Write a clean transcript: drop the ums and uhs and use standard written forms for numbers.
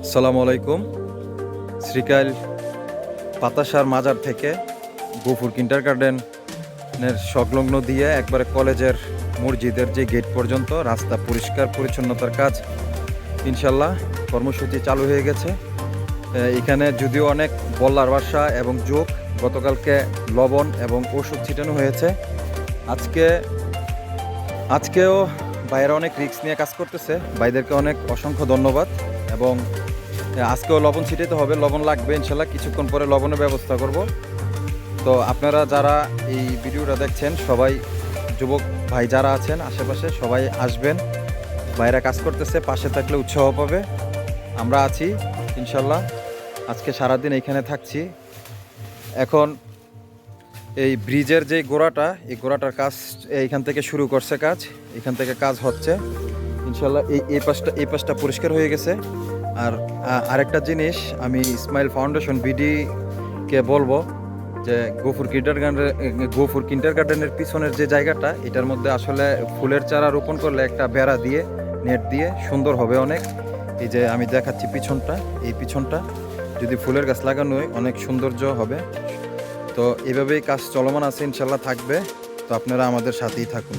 আসসালামু আলাইকুম। শ্রীকাইল পাতাসার মাজার থেকে গফুর কিন্ডার গার্ডেনের সংলগ্ন দিয়ে একবারে কলেজের মসজিদের যে গেট পর্যন্ত রাস্তা পরিষ্কার পরিচ্ছন্নতার কাজ ইনশাল্লাহ কর্মসূচি চালু হয়ে গেছে। এখানে যদিও অনেক বল্লার বাসা এবং যোগ, গতকালকে লবণ এবং ওষুধ ছিটানো হয়েছে। আজকেও ভাইয়েরা অনেক রিস্ক নিয়ে কাজ করতেছে, ভাইদেরকে অনেক অসংখ্য ধন্যবাদ। এবং আজকেও লবণ ছিটাতে হবে, লবণ লাগবে ইনশাল্লাহ, কিছুক্ষণ পরে লবণের ব্যবস্থা করব। তো আপনারা যারা এই ভিডিওটা দেখছেন সবাই, যুবক ভাই যারা আছেন আশেপাশে সবাই আসবেন, ভাইরা কাজ করতেছে, পাশে থাকলে উৎসাহ পাবে। আমরা আছি ইনশাল্লাহ, আজকে সারাদিন এইখানে থাকছি। এখন এই ব্রিজের যে গোড়াটা, এই গোড়াটার কাজ এইখান থেকে শুরু করছে, কাজ এখান থেকে কাজ হচ্ছে ইনশাল্লাহ। এই পাশটা পরিষ্কার হয়ে গেছে। আর আরেকটা জিনিস আমি ইসমাইল ফাউন্ডেশন বিডিকে বলবো যে গফুর কিন্ডার গার্ডেনের পিছনের যে জায়গাটা, এটার মধ্যে আসলে ফুলের চারা রোপণ করলে একটা বেড়া দিয়ে, নেট দিয়ে সুন্দর হবে অনেক। এই যে আমি দেখাচ্ছি পিছনটা, এই পিছনটা যদি ফুলের গাছ লাগানো হয় অনেক সৌন্দর্য হবে। তো এভাবেই কাজ চলমান আছে, ইনশাল্লাহ থাকবে। তো আপনারা আমাদের সাথেই থাকুন।